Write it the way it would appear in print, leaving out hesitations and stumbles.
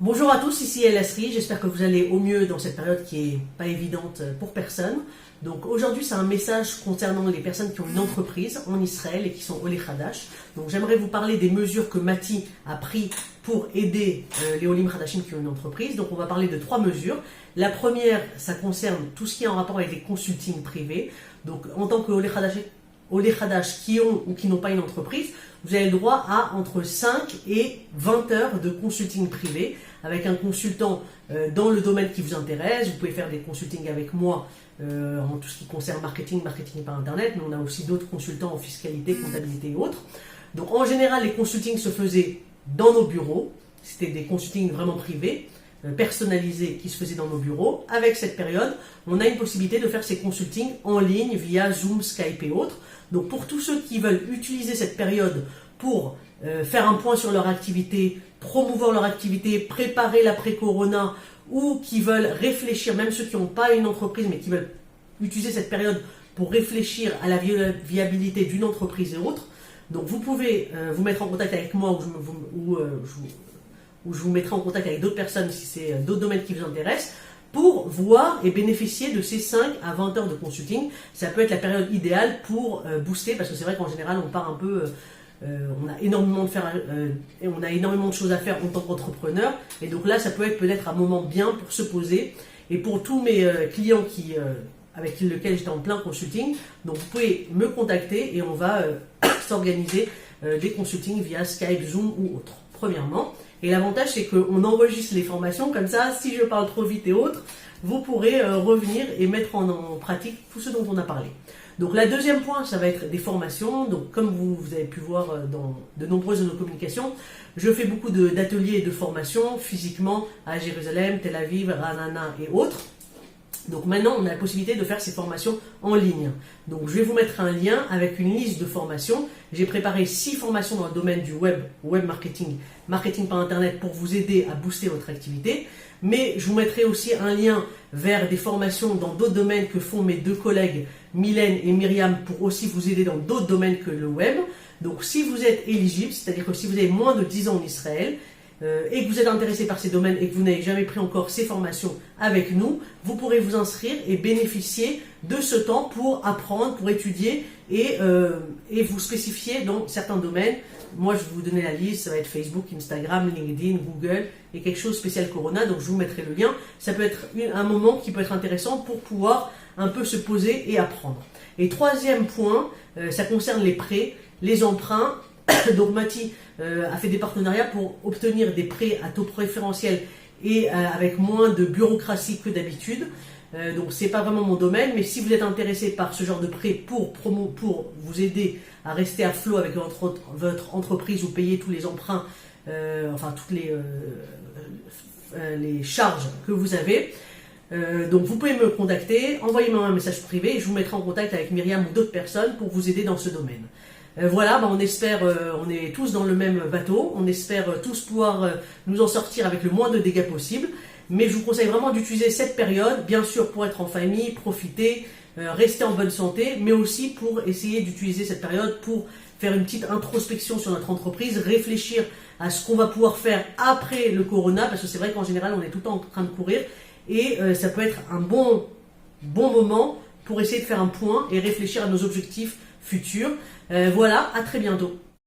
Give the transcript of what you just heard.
Bonjour à tous, ici El Asri, j'espère que vous allez au mieux dans cette période qui est pas évidente pour personne. Donc aujourd'hui c'est un message concernant les personnes qui ont une entreprise en Israël et qui sont Olé Hadash. Donc j'aimerais vous parler des mesures que Mati a prises pour aider les Olim Hadashim qui ont une entreprise. Donc on va parler de 3 mesures. La première, ça concerne tout ce qui est en rapport avec les consultings privés. Donc en tant que Olé Hadash qui ont ou qui n'ont pas une entreprise, vous avez le droit à entre 5 et 20 heures de consulting privé avec un consultant dans le domaine qui vous intéresse. Vous pouvez faire des consultings avec moi en tout ce qui concerne marketing par internet, mais on a aussi d'autres consultants en fiscalité, comptabilité et autres. Donc en général, les consultings se faisaient dans nos bureaux. C'était des consultings vraiment privés, personnalisés qui se faisaient dans nos bureaux. Avec cette période, on a une possibilité de faire ces consultings en ligne via Zoom, Skype et autres. Donc pour tous ceux qui veulent utiliser cette période pour faire un point sur leur activité, promouvoir leur activité, préparer l'après-corona ou qui veulent réfléchir, même ceux qui n'ont pas une entreprise mais qui veulent utiliser cette période pour réfléchir à la viabilité d'une entreprise et autres. Donc vous pouvez vous mettre en contact avec moi ou je vous mettrai en contact avec d'autres personnes si c'est d'autres domaines qui vous intéressent, pour voir et bénéficier de ces 5 à 20 heures de consulting. Ça peut être la période idéale pour booster, parce que c'est vrai qu'en général on part un peu, on a énormément de choses à faire en tant qu'entrepreneur, et donc là ça peut être peut-être un moment bien pour se poser. Et pour tous mes clients avec lesquels j'étais en plein consulting, donc vous pouvez me contacter et on va s'organiser des consultings via Skype, Zoom ou autre, premièrement. Et l'avantage, c'est qu'on enregistre les formations, comme ça, si je parle trop vite et autres, vous pourrez revenir et mettre en pratique tout ce dont on a parlé. Donc, la deuxième point, ça va être des formations. Donc, comme vous avez pu voir dans de nombreuses de nos communications, je fais beaucoup d'ateliers et de formations physiquement à Jérusalem, Tel Aviv, Ranana et autres. Donc maintenant, on a la possibilité de faire ces formations en ligne. Donc je vais vous mettre un lien avec une liste de formations. J'ai préparé 6 formations dans le domaine du web marketing, marketing par internet, pour vous aider à booster votre activité. Mais je vous mettrai aussi un lien vers des formations dans d'autres domaines que font mes 2 collègues, Mylène et Myriam, pour aussi vous aider dans d'autres domaines que le web. Donc si vous êtes éligible, c'est-à-dire que si vous avez moins de 10 ans en Israël, et que vous êtes intéressé par ces domaines et que vous n'avez jamais pris encore ces formations avec nous, vous pourrez vous inscrire et bénéficier de ce temps pour apprendre, pour étudier et vous spécifier dans certains domaines. Moi, je vais vous donner la liste, ça va être Facebook, Instagram, LinkedIn, Google et quelque chose spécial Corona, donc je vous mettrai le lien. Ça peut être un moment qui peut être intéressant pour pouvoir un peu se poser et apprendre. Et troisième point, ça concerne les prêts, les emprunts. Donc Mati a fait des partenariats pour obtenir des prêts à taux préférentiel et avec moins de bureaucratie que d'habitude. Donc c'est pas vraiment mon domaine, mais si vous êtes intéressé par ce genre de prêt pour vous aider à rester à flot avec votre entreprise ou payer tous les emprunts, toutes les charges que vous avez, donc vous pouvez me contacter, envoyez-moi un message privé et je vous mettrai en contact avec Myriam ou d'autres personnes pour vous aider dans ce domaine. Voilà, on espère, on est tous dans le même bateau, on espère tous pouvoir nous en sortir avec le moins de dégâts possible, mais je vous conseille vraiment d'utiliser cette période, bien sûr pour être en famille, profiter, rester en bonne santé, mais aussi pour essayer d'utiliser cette période pour faire une petite introspection sur notre entreprise, réfléchir à ce qu'on va pouvoir faire après le corona, parce que c'est vrai qu'en général on est tout le temps en train de courir, et ça peut être un bon moment pour essayer de faire un point et réfléchir à nos objectifs futurs. Voilà, à très bientôt.